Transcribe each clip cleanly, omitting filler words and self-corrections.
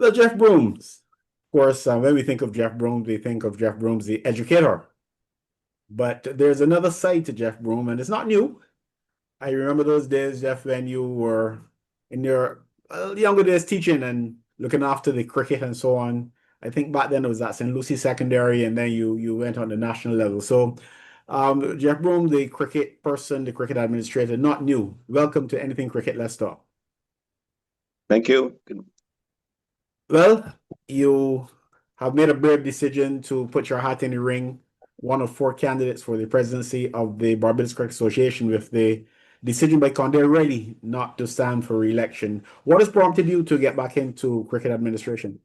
Well, Jeff Broomes. Of course, when we think of Jeff Broomes, we think of Jeff Broomes, the educator. But there's another side to Jeff Broome, and it's not new. I remember those days, Jeff, when you were in your younger days teaching and looking after the cricket and so on. I think back then it was at St. Lucie Secondary, and then you went on the national level. So, Jeff Broome, the cricket person, the cricket administrator, not new. Welcome to Anything Cricket. Let's talk. Thank you. Well, you have made a brave decision to put your hat in the ring, one of four candidates for the presidency of the Barbados Cricket Association, with the decision by Conde Riley not to stand for re-election. What has prompted you to get back into cricket administration?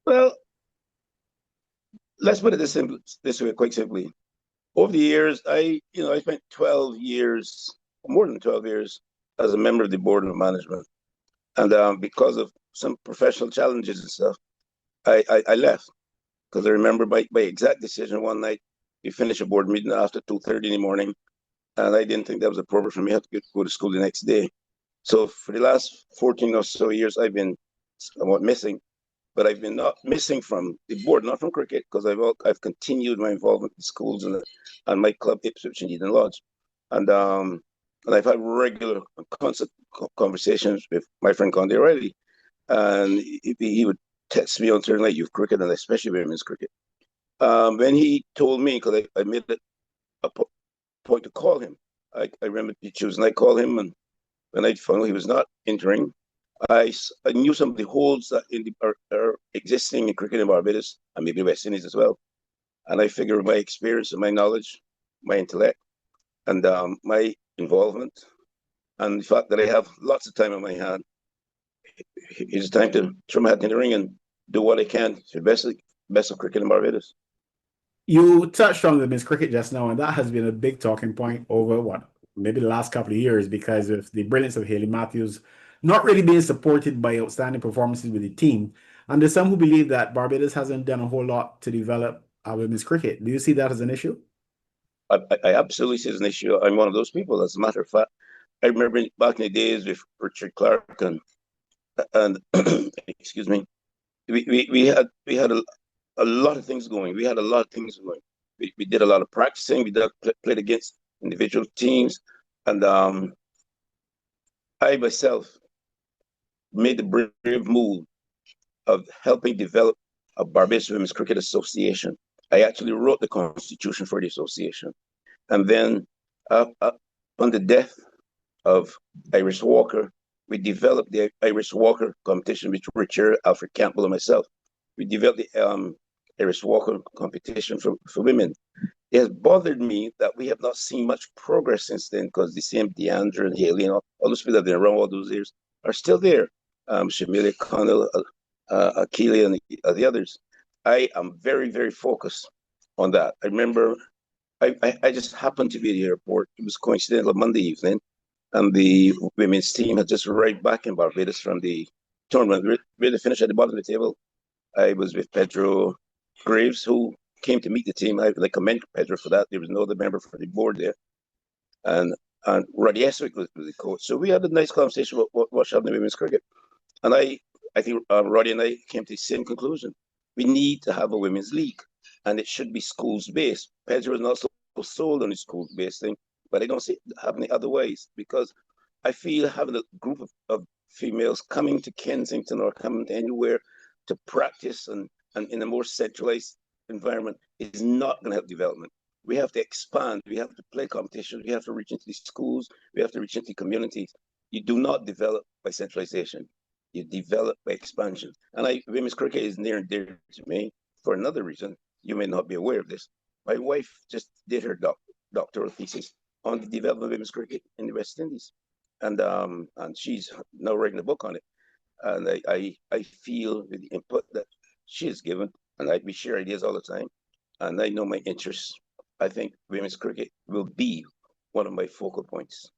Well, let's put it this way, quite simply. Over the years, I spent 12 years, more than 12 years, as a member of the board of management, and because of some professional challenges and stuff, I left because I remember by exact decision one night we finished a board meeting after 2:30 in the morning, and I didn't think that was appropriate for me. I had to go to school the next day. So for the last 14 or so years, I've been somewhat missing. But I've been not missing from the board, not from cricket, because I've continued my involvement in schools and my club Ipswich and Eden Lodge, and I've had regular constant conversations with my friend Conde Riley, and he would text me on certain like youth cricket and especially women's cricket. When he told me, because I made it a point to call him, I remember choosing I called him, and when I found out he was not entering, I knew some of the holes that are existing in cricket in Barbados and maybe West Indies as well. And I figured my experience and my knowledge, my intellect, and my involvement, and the fact that I have lots of time on my hand, it's time to throw my hat in the ring and do what I can to best of cricket in Barbados. You touched on women's cricket just now, and that has been a big talking point over what, maybe the last couple of years because of the brilliance of Haley Matthews not really being supported by outstanding performances with the team. And there's some who believe that Barbados hasn't done a whole lot to develop women's cricket. Do you see that as an issue? I absolutely see it as an issue. I'm one of those people. As a matter of fact, I remember back in the days with Richard Clark and excuse me, we had a lot of things going. We had a lot of things going. We did a lot of practicing. Played against individual teams, and I myself made the brave move of helping develop a Barbados Women's Cricket Association. I actually wrote the constitution for the association, and then on the death of Iris Walker, we developed the Iris Walker competition with Richard, Alfred Campbell, and myself. We developed the Iris Walker competition for women. It has bothered me that we have not seen much progress since then because the same DeAndre and Haley and all those people that have been around all those years are still there. Shamilia Connell, Akili, and the others. I am very, very focused on that. I remember I just happened to be at the airport. It was coincidental Monday evening, and the women's team had just arrived back in Barbados from the tournament. Really finished at the bottom of the table. I was with Pedro Graves, who came to meet the team. I commend Pedro for that. There was no other member for the board there, and Roddy Eswick was the coach. So we had a nice conversation about what's happening in women's cricket. And I think Roddy and I came to the same conclusion. We need to have a women's league, and it should be schools based. Pedro is not so sold on the schools based thing, but I don't see it happening otherwise because I feel having a group of females coming to Kensington or coming to anywhere to practice and in a more centralized environment is not going to help development. We have to expand. We have to play competitions. We have to reach into the schools. We have to reach into communities. You do not develop by centralization. You develop by expansion. And women's cricket is near and dear to me for another reason. You may not be aware of this. My wife just did her doctoral thesis on the development of women's cricket in the West Indies, and she's now writing a book on it. And I feel with the input that she has given, and we share ideas all the time, and I know my interests. I think women's cricket will be one of my focal points.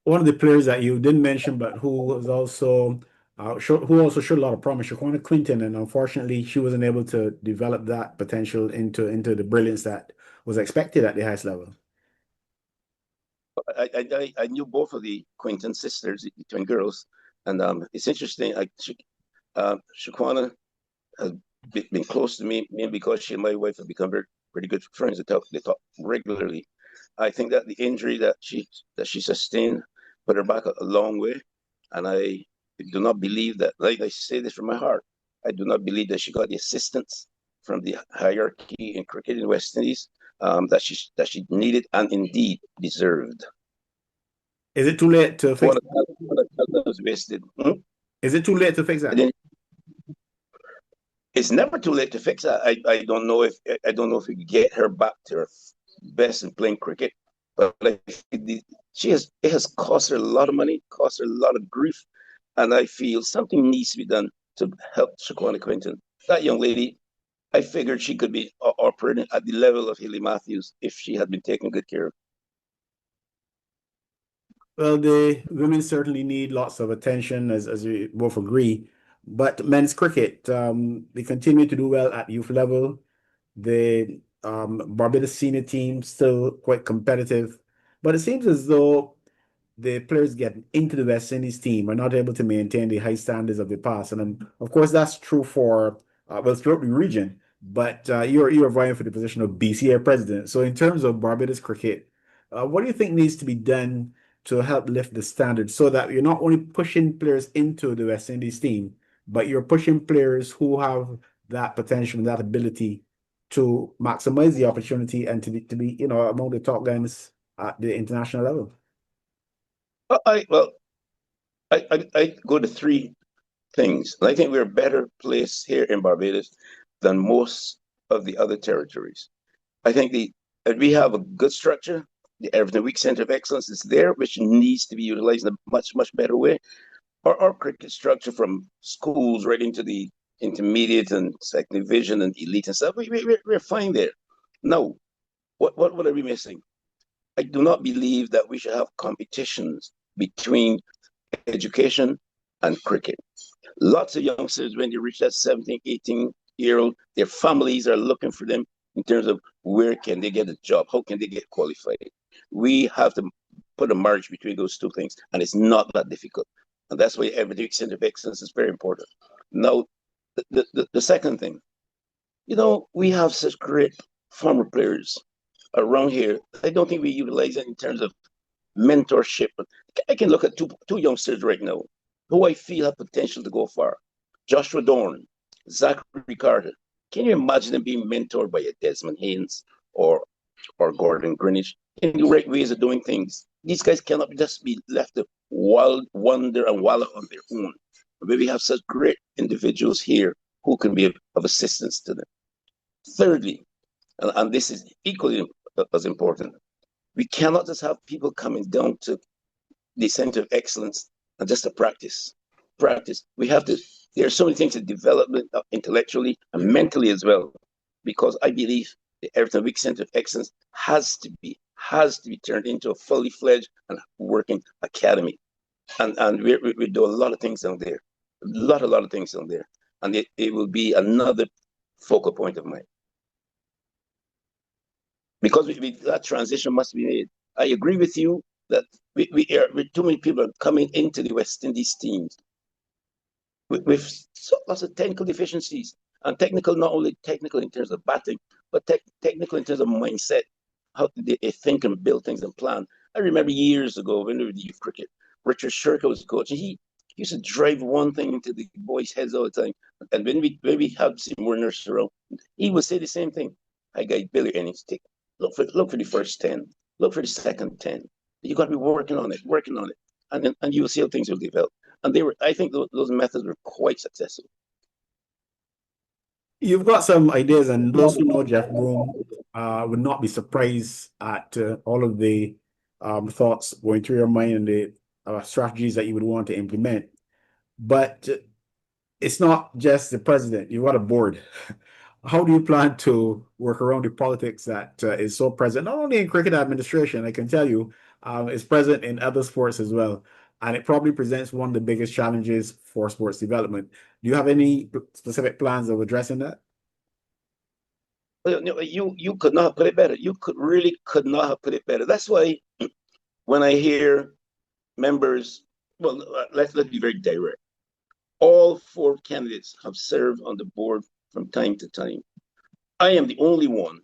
One of the players that you didn't mention, but who was also who also showed a lot of promise, Shaquana Clinton, and unfortunately, she wasn't able to develop that potential into the brilliance that was expected at the highest level. I knew both of the Quinton sisters, the twin girls, and it's interesting. Shaquana has been close to me, mainly because she and my wife have become pretty good friends. They talk regularly. I think that the injury that she sustained put her back a long way, and I do not believe that. Like I say this from my heart, I do not believe that she got the assistance from the hierarchy in cricket in West Indies that she needed and indeed deserved. Is it too late to fix? What a talent was wasted. Hmm? Is it too late to fix I that? didn't It's never too late to fix that. I don't know if we can get her back to her best in playing cricket, but she has it has cost her a lot of money, cost her a lot of grief, and I feel something needs to be done to help Shaquana Quinton. That young lady, I figured she could be operating at the level of Haley Matthews if she had been taken good care of. Well, the women certainly need lots of attention, as we both agree. But men's cricket, they continue to do well at youth level. The Barbados senior team still quite competitive, but it seems as though the players get into the West Indies team are not able to maintain the high standards of the past. And then, of course, that's true for well, throughout the region. But you're vying for the position of BCA president. So, in terms of Barbados cricket, what do you think needs to be done to help lift the standard so that you're not only pushing players into the West Indies team, but you're pushing players who have that potential and that ability to maximize the opportunity and to be among the top guys at the international level? Well, I go to three things. And I think we're better placed here in Barbados than most of the other territories. I think we have a good structure. The Everton Week Center of Excellence is there, which needs to be utilized in a much better way. Our cricket structure from schools right into the intermediate and second division and elite and stuff, we're fine there. Now, what are we missing? I do not believe that we should have competitions between education and cricket. Lots of youngsters, when they reach that 17, 18-year old, their families are looking for them in terms of where can they get a job? How can they get qualified? We have to put a marriage between those two things, and it's not that difficult. And that's why every center of excellence is very important. Now, the second thing, we have such great former players around here. I don't think we utilize it in terms of mentorship. I can look at two youngsters right now who I feel have potential to go far. Joshua Dorn, Zachary Carter. Can you imagine them being mentored by a Desmond Haynes or Gordon Greenwich in the right ways of doing things? These guys cannot just be left to wander and wallow on their own. But we have such great individuals here who can be of assistance to them. Thirdly, and this is equally as important, we cannot just have people coming down to the center of excellence and just to practice. Practice. We have to, there are so many things to develop intellectually and mentally as well, because I believe the Everton Week Center of Excellence has to be turned into a fully fledged and working academy. And we do a lot of things down there. A lot of things down there. And it will be another focal point of mine. Because that transition must be made. I agree with you that too many people are coming into the West Indies teams with lots of technical deficiencies, and technical, not only technical in terms of batting, but technical in terms of mindset, how they think and build things and plan. I remember years ago when we were in youth cricket, Richard Shirka was coach, and he used to drive one thing into the boys' heads all the time. And when we had some more nurses around, he would say the same thing. I got Billy Innings, look for the first 10, look for the second 10. You got to be working on it, and you will see how things will develop. And I think those methods were quite successful. You've got some ideas, and those who know Jeff Broome would not be surprised at all of the thoughts going through your mind and the strategies that you would want to implement. But it's not just the president, you've got a board. How do you plan to work around the politics that is so present, not only in cricket administration, I can tell you, it's present in other sports as well. And it probably presents one of the biggest challenges for sports development. Do you have any specific plans of addressing that? You could not have put it better. You could not have put it better. That's why when I hear members, well, let's be very direct. All four candidates have served on the board from time to time. I am the only one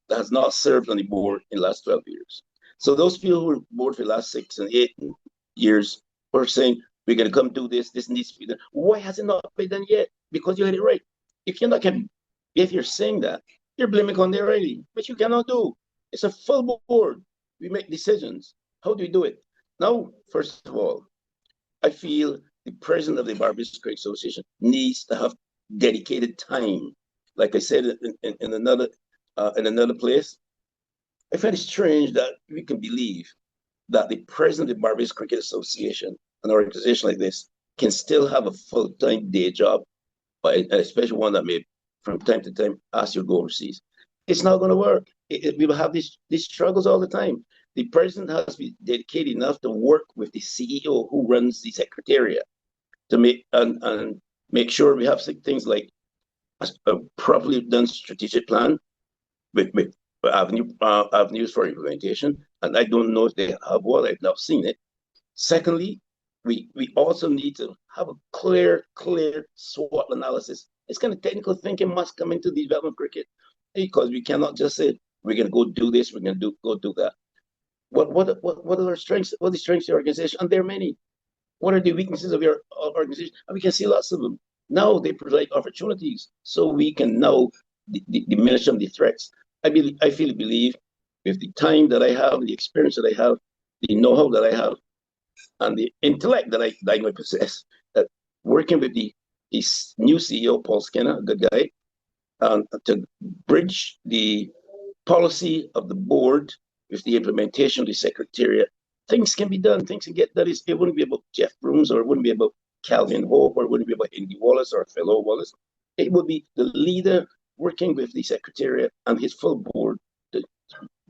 that has not served on the board in the last 12 years. So those people who were board for the last 6 and 8 years were saying, we're going to come do this, this needs to be done. Why has it not been done yet? Because you had it right. If you're saying that, you're blaming on the O'Reilly, which you cannot do. It's a full board. We make decisions. How do we do it? Now, first of all, I feel the president of the Barbados Creek Association needs to have dedicated time. Like I said in another place, I find it strange that we can believe that the president of the Barbados Cricket Association, an organization like this, can still have a full-time day job, but especially one that may, from time to time, ask you to go overseas. It's not going to work. We will have these struggles all the time. The president has to be dedicated enough to work with the CEO who runs the secretariat to make sure we have things like a properly done strategic plan with avenues for implementation. And I don't know if they have one. I've not seen it. Secondly, we also need to have a clear SWOT analysis. This kind of technical thinking must come into development cricket because we cannot just say we're going to go do this, we're going to go do that. What are our strengths? What are the strengths of the organization? And there are many. What are the weaknesses of your organization? And we can see lots of them. Now they provide opportunities, so we can now diminish some of the threats. I believe with the time that I have, the experience that I have, the know-how that I have, and the intellect that I might possess, that working with the new CEO, Paul Skinner, a good guy, to bridge the policy of the board with the implementation of the secretariat, things can be done. Things can get done. It wouldn't be about Jeff Broomes, or it wouldn't be about Calvin Hope, or it wouldn't be about Indy Wallace or Philip Wallace. It would be the leader working with the secretariat and his full board to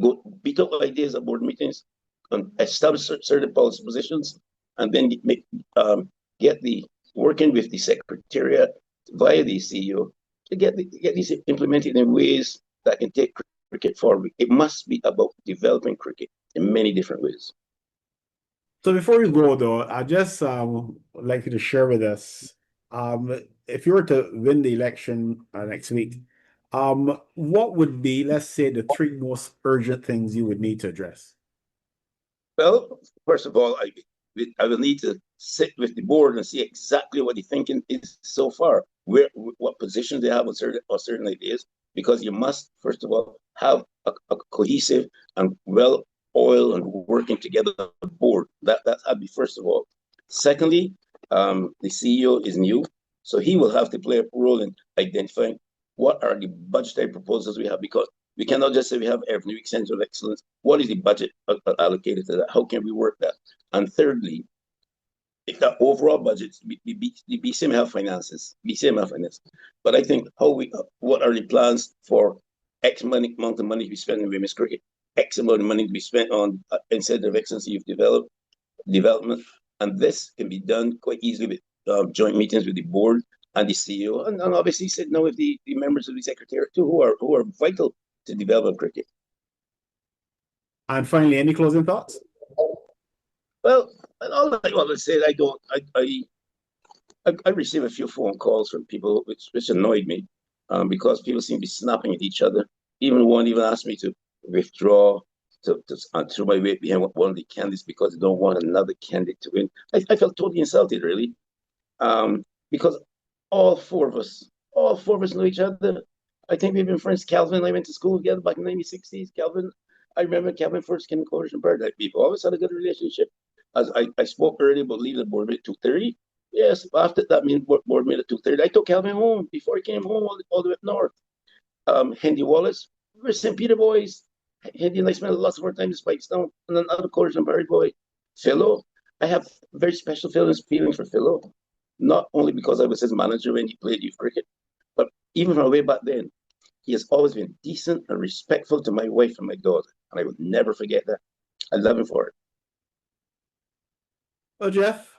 go beat up ideas at board meetings and establish certain policy positions, and then get the working with the secretariat via the CEO to get these implemented in ways that can take cricket forward. It must be about developing cricket in many different ways. So before we go though, I just would like you to share with us, if you were to win the election next week, what would be, let's say, the three most urgent things you would need to address? Well, first of all, I will need to sit with the board and see exactly what the thinking is so far, what positions they have on certain ideas, because you must, first of all, have a cohesive and well-oiled and working together board. That had to be first of all. Secondly, the CEO is new, so he will have to play a role in identifying what are the budgetary proposals we have, because we cannot just say we have every week center of excellence. What is the budget allocated to that? How can we work that? And thirdly, if the overall budget, the BCM have finances, but I think what are the plans for X amount of money to be spent in women's cricket, X amount of money to be spent on incentive excellence youth development, and this can be done quite easily with joint meetings with the board and the CEO, and obviously sitting down with the members of the secretariat too, who are vital to develop cricket. And finally, any closing thoughts? Well, all I want to say, I received a few phone calls from people which annoyed me, because people seem to be snapping at each other. One even asked me to withdraw to throw my weight behind one of the candidates because they don't want another candidate to win. I felt totally insulted, really, because all four of us know each other. I think we've been friends. Calvin and I went to school together back in the 1960s. I remember Calvin first came to Coalition Paradise. We've always had a good relationship. As I spoke earlier about leaving the board at 2:30. Yes, after that board meeting at 2:30, I took Calvin home before he came home all the way up north. Hendy Wallace, we were St. Peter boys. Hendy and I spent lots of our time in Spikestown, and then other Coalition Paradise boy. Philo, I have very special feelings for Philo, not only because I was his manager when he played youth cricket, but even from way back then. He has always been decent and respectful to my wife and my daughter, and I will never forget that. I love him for it. Well, Jeff,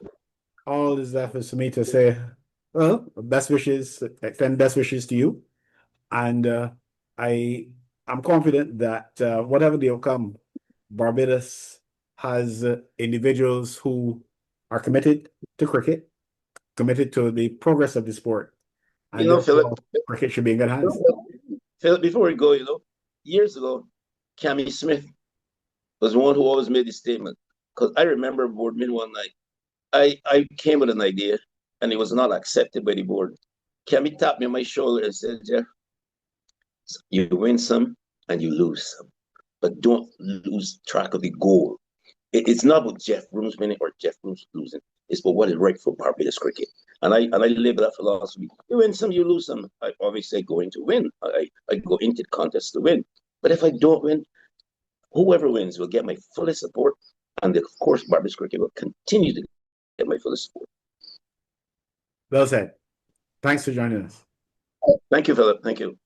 all is left is for me to say, well, extend best wishes to you. And I am confident that whatever the outcome, Barbados has individuals who are committed to cricket committed to the progress of the sport. You And know, Philip, therefore, cricket should be in good hands. Philip, before we go, years ago, Cammy Smith was one who always made this statement. Because I remember board meeting one night, I came with an idea and it was not accepted by the board. Cammy tapped me on my shoulder and said, Jeff, you win some and you lose some, but don't lose track of the goal. It's not about Jeff Broomes winning or Jeff Broomes losing. It's about what is right for Barbados cricket. And I live that philosophy. You win some, you lose some. I always say going to win. I go into the contest to win. But if I don't win, whoever wins will get my fullest support. And of course, Barbados cricket will continue to get my fullest support. Well said. Thanks for joining us. Thank you, Philip. Thank you.